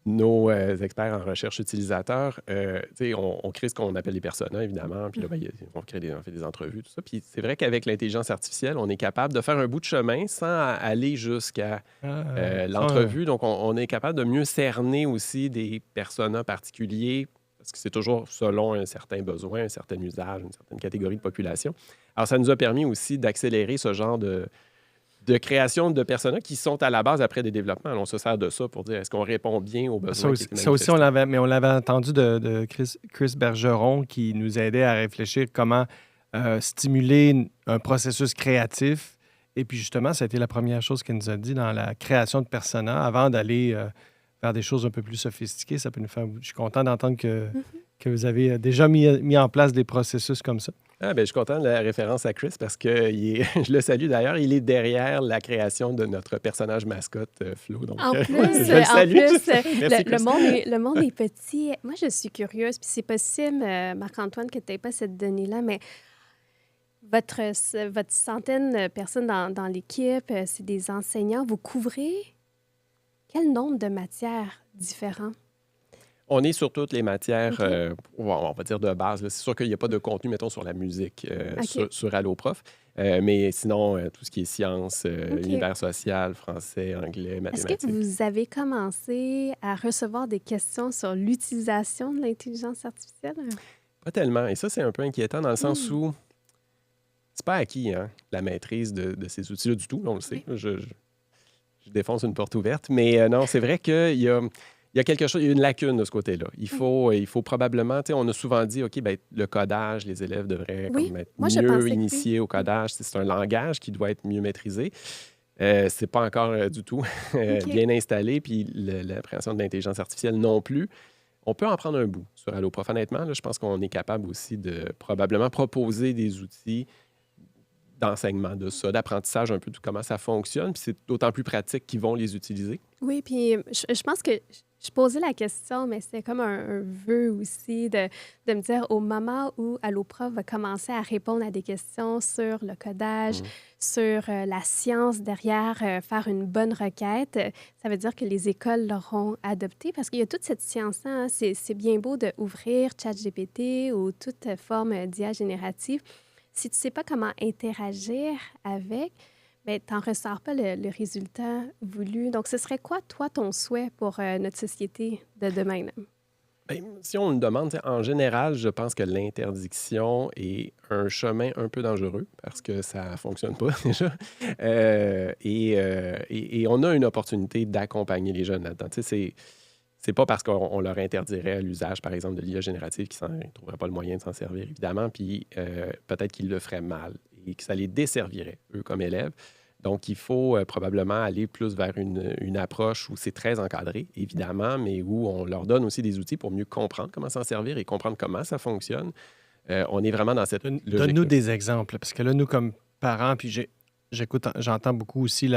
nos experts en recherche utilisateur. On crée ce qu'on appelle des personas, évidemment, puis là, ben, on fait des entrevues, tout ça. Puis c'est vrai qu'avec l'intelligence artificielle, on est capable de faire un bout de chemin sans aller jusqu'à l'entrevue. Donc, on est capable de mieux cerner aussi des personas particuliers parce que c'est toujours selon un certain besoin, un certain usage, une certaine catégorie de population. Alors, ça nous a permis aussi d'accélérer ce genre de création de personas qui sont à la base après des développements. Alors, on se sert de ça pour dire est-ce qu'on répond bien aux besoins qui étaient Ça aussi, on l'avait entendu de Chris Bergeron qui nous aidait à réfléchir comment stimuler un processus créatif. Et puis justement, ça a été la première chose qu'il nous a dit dans la création de personas avant d'aller vers des choses un peu plus sophistiquées. Ça peut nous faire... Je suis content d'entendre que vous avez déjà mis en place des processus comme ça. Ah, ben, je suis content de la référence à Chris parce que je le salue d'ailleurs. Il est derrière la création de notre personnage mascotte, Flo. Donc, En plus, je le salue. Merci, le monde est petit. Moi, je suis curieuse, puis c'est possible, Marc-Antoine, que tu n'aies pas cette donnée-là, mais votre centaine de personnes dans l'équipe, c'est des enseignants. Vous couvrez quel nombre de matières différentes? On est sur toutes les matières, OK. on va dire de base. Là. C'est sûr qu'il n'y a pas de contenu, mettons, sur la musique OK. sur Alloprof. Mais sinon, tout ce qui est sciences, OK. univers social, français, anglais, Est-ce mathématiques. que vous avez commencé à recevoir des questions sur l'utilisation de l'intelligence artificielle? Pas tellement. Et ça, c'est un peu inquiétant dans le sens où c'est pas acquis, hein, la maîtrise de ces outils-là du tout. On le sait. Oui. Je défonce une porte ouverte. Mais non, c'est vrai qu'il y a quelque chose, il y a une lacune de ce côté-là. Il faut probablement, tu sais, on a souvent dit, OK, ben, le codage, les élèves devraient Oui, comme être moi, je pensais mieux que oui. initiés au codage. C'est un langage qui doit être mieux maîtrisé. C'est pas encore du tout OK. bien installé, puis l'appréhension de l'intelligence artificielle non plus. On peut en prendre un bout sur Alloprof. Honnêtement, là, je pense qu'on est capable aussi de probablement proposer des outils d'enseignement de ça, d'apprentissage un peu de comment ça fonctionne. Puis c'est d'autant plus pratique qu'ils vont les utiliser. Oui, puis je pense que Je posais la question, mais c'était comme un vœu aussi de me dire au moment où Alloprof va commencer à répondre à des questions sur le codage, Mm. sur la science derrière faire une bonne requête, ça veut dire que les écoles l'auront adopté parce qu'il y a toute cette science-là. Hein. C'est bien beau d'ouvrir ChatGPT ou toute forme d'IA générative. Si tu ne sais pas comment interagir avec, mais tu n'en ressors pas le résultat voulu. Donc, ce serait quoi, toi, ton souhait pour notre société de demain? Là? Ben, si on le demande, tu sais, en général, je pense que l'interdiction est un chemin un peu dangereux parce que ça ne fonctionne pas déjà. Et on a une opportunité d'accompagner les jeunes là-dedans. Tu sais, c'est pas parce qu'on leur interdirait l'usage, par exemple, de l'IA générative qu'ils ne trouveraient pas le moyen de s'en servir, évidemment, puis peut-être qu'ils le feraient mal et que ça les desservirait, eux, comme élèves. Donc, il faut probablement aller plus vers une approche où c'est très encadré, évidemment, mais où on leur donne aussi des outils pour mieux comprendre comment s'en servir et comprendre comment ça fonctionne. On est vraiment dans cette Donne-nous logique-là. des exemples, parce que là, nous, comme parents, puis j'entends beaucoup aussi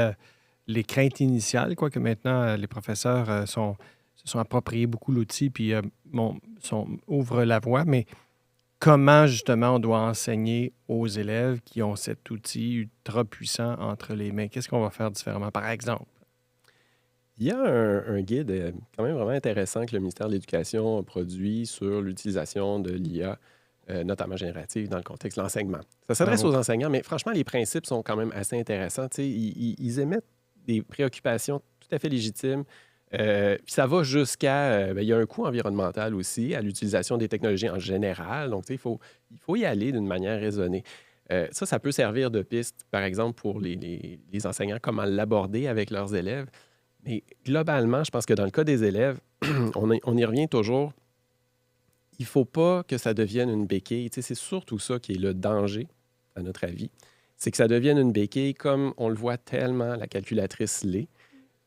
les craintes initiales, quoi, que maintenant, les professeurs se sont appropriés beaucoup l'outil, puis ouvrent la voie, mais comment, justement, on doit enseigner aux élèves qui ont cet outil ultra puissant entre les mains? Qu'est-ce qu'on va faire différemment, par exemple? Il y a un guide quand même vraiment intéressant que le ministère de l'Éducation a produit sur l'utilisation de l'IA, notamment générative, dans le contexte de l'enseignement. Ça s'adresse Bravo. aux enseignants, mais franchement, les principes sont quand même assez intéressants. Tu sais, ils émettent des préoccupations tout à fait légitimes. Puis ça va jusqu'à... il y a un coût environnemental aussi à l'utilisation des technologies en général. Donc, tu sais, il faut y aller d'une manière raisonnée. Ça peut servir de piste, par exemple, pour les enseignants, comment l'aborder avec leurs élèves. Mais globalement, je pense que dans le cas des élèves, on y revient toujours. Il ne faut pas que ça devienne une béquille. Tu sais, c'est surtout ça qui est le danger, à notre avis. C'est que ça devienne une béquille comme on le voit tellement, la calculatrice l'est.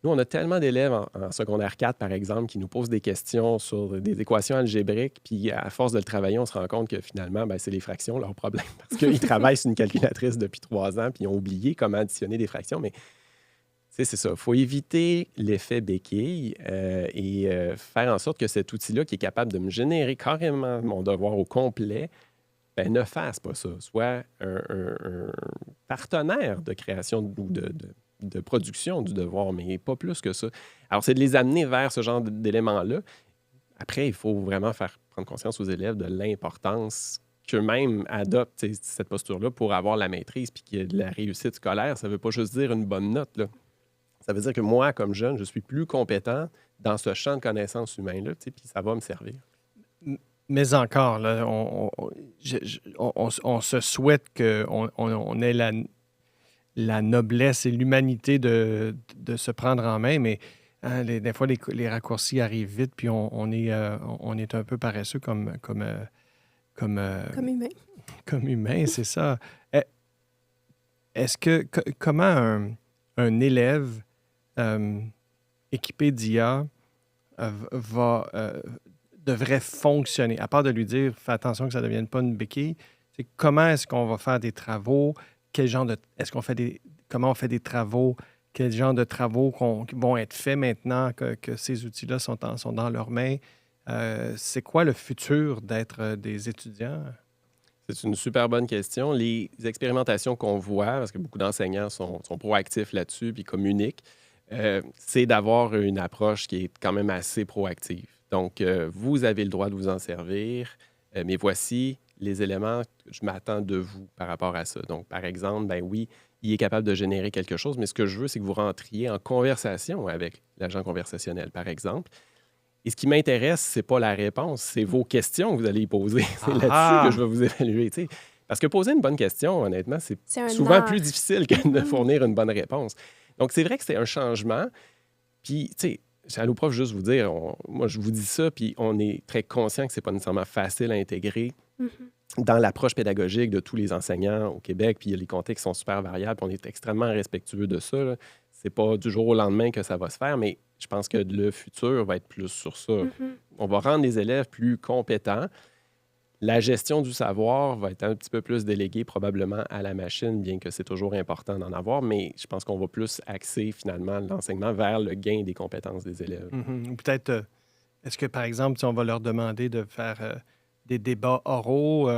Nous, on a tellement d'élèves en secondaire 4, par exemple, qui nous posent des questions sur des équations algébriques, puis à force de le travailler, on se rend compte que finalement, c'est les fractions leur problème, parce qu'ils travaillent sur une calculatrice depuis 3 ans, puis ils ont oublié comment additionner des fractions. Mais c'est ça. Il faut éviter l'effet béquille et faire en sorte que cet outil-là, qui est capable de me générer carrément mon devoir au complet, ne fasse pas ça. Soit un partenaire de création ou de production du devoir, mais pas plus que ça. Alors, c'est de les amener vers ce genre d'éléments-là. Après, il faut vraiment faire prendre conscience aux élèves de l'importance qu'eux-mêmes adoptent cette posture-là pour avoir la maîtrise puis qu'il y ait de la réussite scolaire. Ça ne veut pas juste dire une bonne note, là. Ça veut dire que moi, comme jeune, je suis plus compétent dans ce champ de connaissances humaines-là, puis ça va me servir. Mais encore, là, on se souhaite qu'on ait la noblesse et l'humanité de se prendre en main, mais hein, des fois, les raccourcis arrivent vite, puis on est un peu paresseux comme Comme humain. comme humain, c'est ça. Est-ce que, comment un élève équipé d'IA devrait fonctionner, à part de lui dire, fais attention que ça ne devienne pas une béquille, c'est comment est-ce qu'on va faire des travaux, comment on fait des travaux, quel genre de travaux vont être faits maintenant que ces outils-là sont dans leurs mains. C'est quoi le futur d'être des étudiants? C'est une super bonne question. Les expérimentations qu'on voit, parce que beaucoup d'enseignants sont proactifs là-dessus puis communiquent, c'est d'avoir une approche qui est quand même assez proactive. Donc, vous avez le droit de vous en servir, mais voici les éléments que je m'attends de vous par rapport à ça. Donc, par exemple, oui, il est capable de générer quelque chose, mais ce que je veux, c'est que vous rentriez en conversation avec l'agent conversationnel, par exemple. Et ce qui m'intéresse, c'est pas la réponse, c'est vos questions que vous allez y poser. C'est là-dessus que je vais vous évaluer. Tu sais. Parce que poser une bonne question, honnêtement, c'est souvent plus difficile que de fournir une bonne réponse. Donc, c'est vrai que c'est un changement. Puis, tu sais, chez Alloprof, juste vous dire, moi, je vous dis ça, puis on est très conscient que c'est pas nécessairement facile à intégrer dans l'approche pédagogique de tous les enseignants au Québec. Puis, les contextes sont super variables, puis on est extrêmement respectueux de ça. Là. C'est pas du jour au lendemain que ça va se faire, mais je pense que le futur va être plus sur ça. On va rendre les élèves plus compétents. La gestion du savoir va être un petit peu plus déléguée probablement à la machine, bien que c'est toujours important d'en avoir, mais je pense qu'on va plus axer finalement l'enseignement vers le gain des compétences des élèves. Ou peut-être, est-ce que, par exemple, si on va leur demander de faire des débats oraux,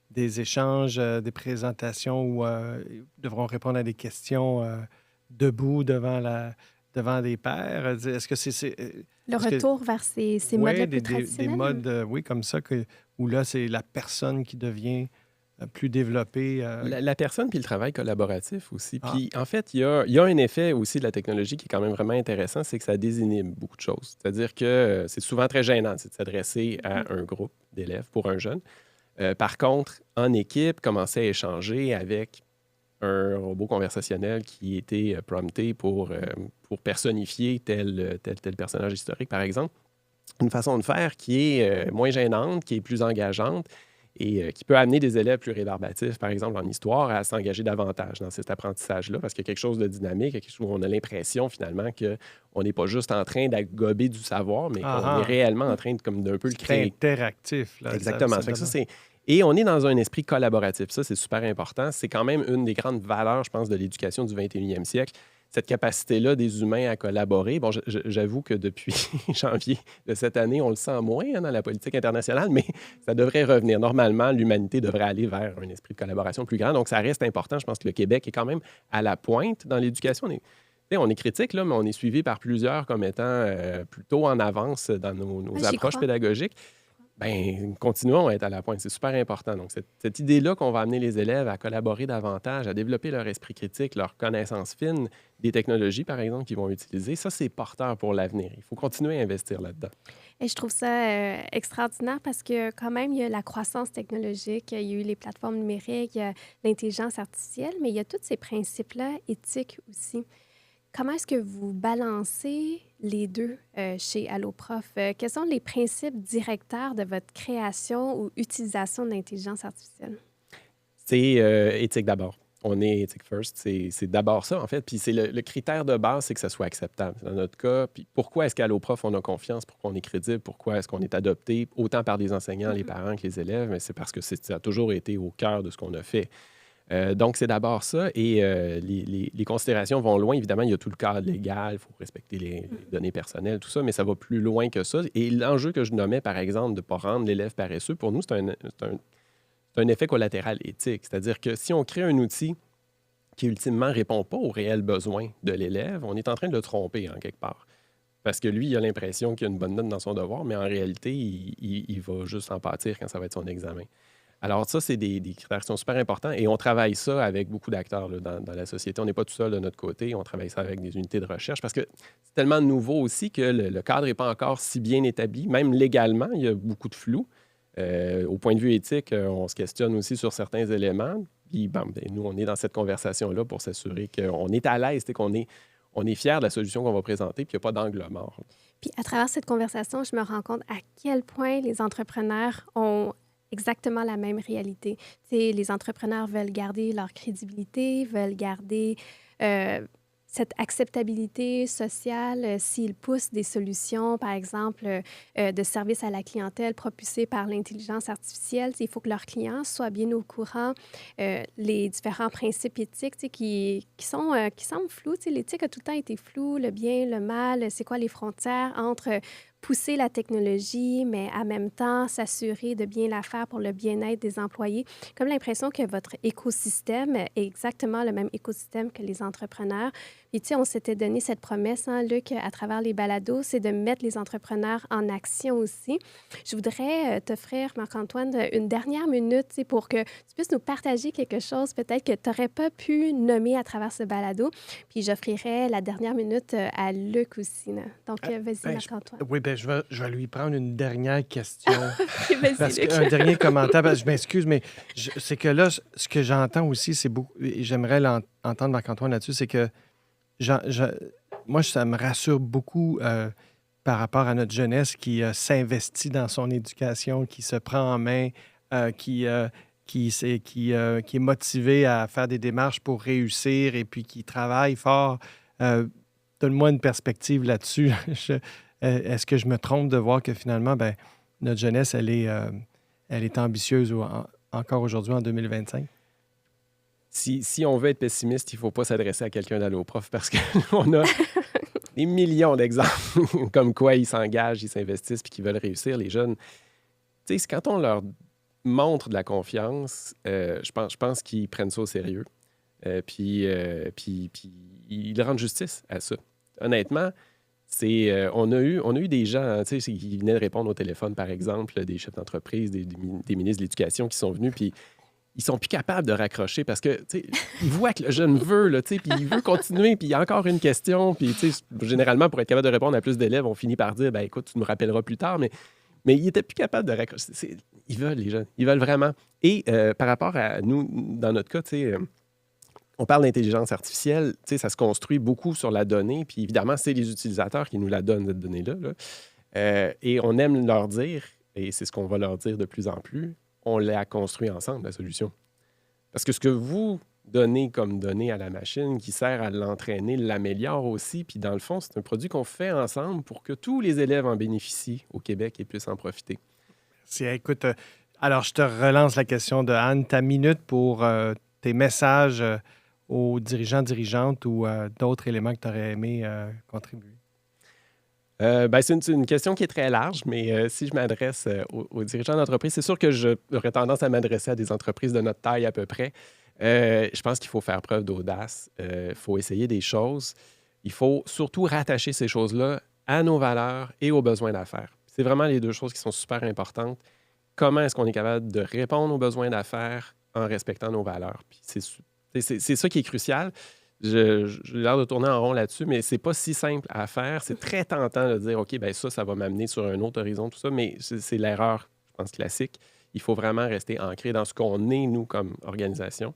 des échanges, des présentations où ils devront répondre à des questions debout devant des pairs, est-ce que Le est-ce que retour vers ces oui, modes-là plus des traditionnels? modes, oui, comme ça, où là, c'est la personne qui devient plus développée. La personne puis le travail collaboratif aussi. Ah, Puis en fait, il y a un effet aussi de la technologie qui est quand même vraiment intéressant, c'est que ça désinhibe beaucoup de choses. C'est-à-dire que c'est souvent très gênant c'est de s'adresser à un groupe d'élèves pour un jeune. Par contre, en équipe, commencer à échanger avec un robot conversationnel qui était prompté pour personnifier tel personnage historique, par exemple, une façon de faire qui est moins gênante, qui est plus engageante et qui peut amener des élèves plus rébarbatifs, par exemple en histoire, à s'engager davantage dans cet apprentissage-là, parce qu'il y a quelque chose de dynamique, quelque chose où on a l'impression finalement qu'on n'est pas juste en train d'agober du savoir, mais qu'on est réellement en train comme d'un peu le c'est créer. interactif. Là, Exactement. Ça fait que ça, et on est dans un esprit collaboratif. Ça, c'est super important. C'est quand même une des grandes valeurs, je pense, de l'éducation du 21e siècle, cette capacité-là des humains à collaborer. Bon, j'avoue que depuis janvier de cette année, on le sent moins dans la politique internationale, mais ça devrait revenir. Normalement, l'humanité devrait aller vers un esprit de collaboration plus grand. Donc, ça reste important. Je pense que le Québec est quand même à la pointe dans l'éducation. On est critique, là, mais on est suivi par plusieurs comme étant plutôt en avance dans nos approches pédagogiques. Bien, continuons à être à la pointe. C'est super important. Donc, cette idée-là qu'on va amener les élèves à collaborer davantage, à développer leur esprit critique, leur connaissance fine des technologies, par exemple, qu'ils vont utiliser, ça, c'est porteur pour l'avenir. Il faut continuer à investir là-dedans. Et je trouve ça extraordinaire parce que quand même, il y a la croissance technologique, il y a eu les plateformes numériques, il y a l'intelligence artificielle, mais il y a tous ces principes-là éthiques aussi. Comment est-ce que vous balancez les deux chez Alloprof? Quels sont les principes directeurs de votre création ou utilisation de l'intelligence artificielle? C'est éthique d'abord. On est éthique first. C'est d'abord ça, en fait. Puis c'est le critère de base, c'est que ça soit acceptable. Dans notre cas, puis pourquoi est-ce qu'à Alloprof, on a confiance? Pourquoi on est crédible? Pourquoi est-ce qu'on est adopté autant par les enseignants, les parents que les élèves? Mais c'est parce que ça a toujours été au cœur de ce qu'on a fait. Donc, c'est d'abord ça. Et les considérations vont loin. Évidemment, il y a tout le cadre légal, il faut respecter les données personnelles, tout ça, mais ça va plus loin que ça. Et l'enjeu que je nommais, par exemple, de ne pas rendre l'élève paresseux, pour nous, c'est un effet collatéral éthique. C'est-à-dire que si on crée un outil qui, ultimement, ne répond pas aux réels besoins de l'élève, on est en train de le tromper, en quelque part. Parce que lui, il a l'impression qu'il a une bonne note dans son devoir, mais en réalité, il va juste en pâtir quand ça va être son examen. Alors ça, c'est des critères qui sont super importants et on travaille ça avec beaucoup d'acteurs là, dans la société. On n'est pas tout seul de notre côté, on travaille ça avec des unités de recherche parce que c'est tellement nouveau aussi que le cadre n'est pas encore si bien établi. Même légalement, il y a beaucoup de flou. Au point de vue éthique, on se questionne aussi sur certains éléments. Puis nous, on est dans cette conversation-là pour s'assurer qu'on est à l'aise, qu'on est fiers de la solution qu'on va présenter puis qu'il n'y a pas d'angle mort. Puis à travers cette conversation, je me rends compte à quel point les entrepreneurs ont exactement la même réalité. T'sais, les entrepreneurs veulent garder leur crédibilité, veulent garder cette acceptabilité sociale s'ils poussent des solutions, par exemple, de services à la clientèle propulsées par l'intelligence artificielle. Il faut que leurs clients soient bien au courant les différents principes éthiques qui semblent flous. L'éthique a tout le temps été floue, le bien, le mal, c'est quoi les frontières entre pousser la technologie, mais en même temps s'assurer de bien la faire pour le bien-être des employés. Comme l'impression que votre écosystème est exactement le même écosystème que les entrepreneurs. Puis, tu sais, on s'était donné cette promesse, hein, Luc, à travers les balados, c'est de mettre les entrepreneurs en action aussi. Je voudrais t'offrir, Marc-Antoine, une dernière minute pour que tu puisses nous partager quelque chose peut-être que tu n'aurais pas pu nommer à travers ce balado. Puis, j'offrirai la dernière minute à Luc aussi. Là. Donc, vas-y, Marc-Antoine. Oui, bien, je vais lui prendre une dernière question. Okay, vas-y, Luc. Un dernier commentaire. Je m'excuse, mais c'est que là, ce que j'entends aussi, c'est beaucoup. Et j'aimerais entendre Marc-Antoine là-dessus, c'est que moi, ça me rassure beaucoup par rapport à notre jeunesse qui s'investit dans son éducation, qui se prend en main, qui est motivé à faire des démarches pour réussir et puis qui travaille fort. Donne-moi une perspective là-dessus. Est-ce que je me trompe de voir que finalement, notre jeunesse, elle elle est ambitieuse encore aujourd'hui, en 2025? Si on veut être pessimiste, il ne faut pas s'adresser à quelqu'un d'Alloprof parce qu'on a des millions d'exemples comme quoi ils s'engagent, ils s'investissent puis qu'ils veulent réussir, les jeunes. Tu sais, c'est quand on leur montre de la confiance, je pense qu'ils prennent ça au sérieux. Puis ils rendent justice à ça. Honnêtement, on a eu des gens, tu sais, qui venaient de répondre au téléphone, par exemple, des chefs d'entreprise, des ministres de l'Éducation qui sont venus, puis ils sont plus capables de raccrocher parce que, tu sais, ils voient que le jeune veut, là, tu sais, puis il veut continuer, puis il y a encore une question, puis, tu sais, généralement, pour être capable de répondre à plus d'élèves, on finit par dire, ben écoute, tu nous rappelleras plus tard, mais ils n'étaient plus capables de raccrocher. Ils veulent, les jeunes, ils veulent vraiment. Et par rapport à nous, dans notre cas, tu sais, on parle d'intelligence artificielle, tu sais, ça se construit beaucoup sur la donnée, puis évidemment, c'est les utilisateurs qui nous la donnent, cette donnée-là, là. Et on aime leur dire, et c'est ce qu'on va leur dire de plus en plus, on l'a construit ensemble, la solution. Parce que ce que vous donnez comme données à la machine qui sert à l'entraîner, l'améliore aussi, puis dans le fond, c'est un produit qu'on fait ensemble pour que tous les élèves en bénéficient au Québec et puissent en profiter. Écoute, alors je te relance la question de Anne. Ta minute pour tes messages aux dirigeants, dirigeantes ou d'autres éléments que tu aurais aimé contribuer? C'est une question qui est très large, mais si je m'adresse aux dirigeants d'entreprise, c'est sûr que j'aurais tendance à m'adresser à des entreprises de notre taille à peu près. Je pense qu'il faut faire preuve d'audace. Il faut essayer des choses. Il faut surtout rattacher ces choses-là à nos valeurs et aux besoins d'affaires. C'est vraiment les deux choses qui sont super importantes. Comment est-ce qu'on est capable de répondre aux besoins d'affaires en respectant nos valeurs? Puis c'est ça qui est crucial. J'ai l'air de tourner en rond là-dessus, mais c'est pas si simple à faire. C'est très tentant de dire, OK, ben ça va m'amener sur un autre horizon, tout ça, mais c'est l'erreur, je pense, classique. Il faut vraiment rester ancré dans ce qu'on est, nous, comme organisation.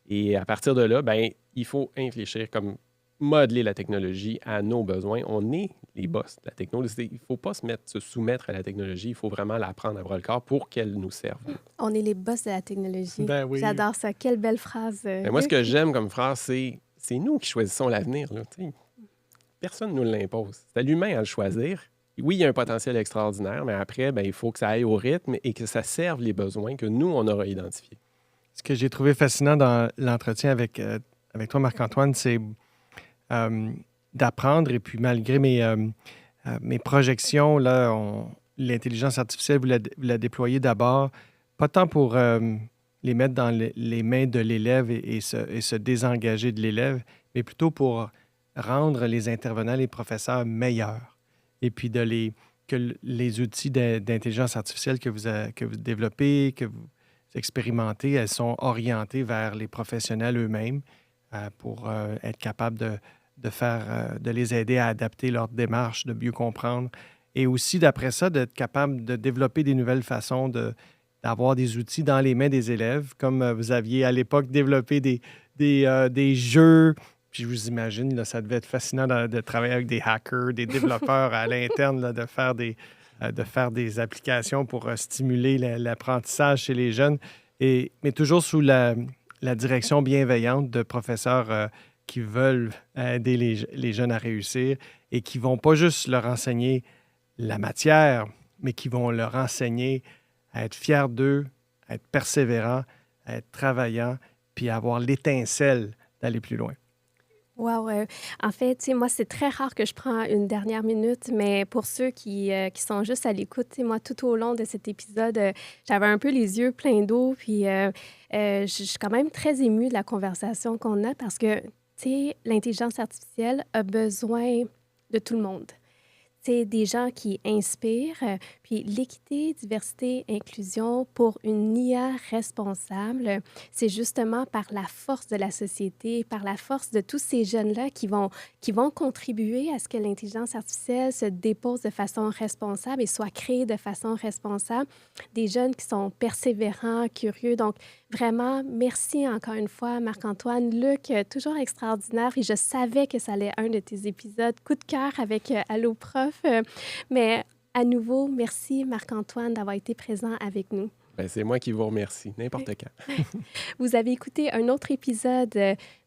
Et à partir de là, ben il faut infléchir, comme modeler la technologie à nos besoins. On est les boss de la technologie. Il ne faut pas se soumettre à la technologie. Il faut vraiment la prendre à bras-le-corps pour qu'elle nous serve. On est les boss de la technologie. Ben oui. J'adore ça. Quelle belle phrase. Ben moi, ce que j'aime comme phrase, c'est nous qui choisissons l'avenir. Là, personne ne nous l'impose. C'est à l'humain à le choisir. Oui, il y a un potentiel extraordinaire, mais après, ben, il faut que ça aille au rythme et que ça serve les besoins que nous, on aura identifiés. Ce que j'ai trouvé fascinant dans l'entretien avec toi, Marc-Antoine, c'est d'apprendre. Et puis, malgré mes projections, là, l'intelligence artificielle, vous la déployez d'abord, pas tant pour les mettre dans les mains de l'élève et se désengager de l'élève, mais plutôt pour rendre les intervenants, les professeurs meilleurs. Et puis que les outils d'intelligence artificielle que vous développez, que vous expérimentez, elles sont orientées vers les professionnels eux-mêmes pour être capables de les aider à adapter leur démarche, de mieux comprendre. Et aussi, d'après ça, d'être capable de développer des nouvelles façons d'avoir des outils dans les mains des élèves, comme vous aviez à l'époque développé des jeux. Puis je vous imagine, là, ça devait être fascinant de travailler avec des hackers, des développeurs à l'interne, là, de faire des applications pour stimuler l'apprentissage chez les jeunes, mais toujours sous la direction bienveillante de professeurs qui veulent aider les jeunes à réussir et qui ne vont pas juste leur enseigner la matière, mais qui vont leur enseigner à être fiers d'eux, à être persévérants, à être travaillants, puis à avoir l'étincelle d'aller plus loin. Wow. En fait, tu sais, moi, c'est très rare que je prends une dernière minute, mais pour ceux qui sont juste à l'écoute, tu sais, moi, tout au long de cet épisode, j'avais un peu les yeux pleins d'eau, puis je suis quand même très émue de la conversation qu'on a parce que, tu sais, l'intelligence artificielle a besoin de tout le monde. C'est des gens qui inspirent, puis l'équité, diversité, inclusion pour une IA responsable, c'est justement par la force de la société, par la force de tous ces jeunes-là qui vont contribuer à ce que l'intelligence artificielle se dépose de façon responsable et soit créée de façon responsable. Des jeunes qui sont persévérants, curieux. Donc, vraiment, merci encore une fois, Marc-Antoine. Luc, toujours extraordinaire. Et je savais que ça allait être un de tes épisodes coup de cœur avec Alloprof. Mais à nouveau, merci Marc-Antoine d'avoir été présent avec nous. Ben, c'est moi qui vous remercie, n'importe quand. Vous avez écouté un autre épisode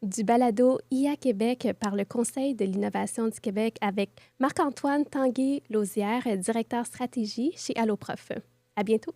du balado IA Québec par le Conseil de l'innovation du Québec avec Marc-Antoine Tanguay-Lauzière, directeur stratégie chez Alloprof. À bientôt.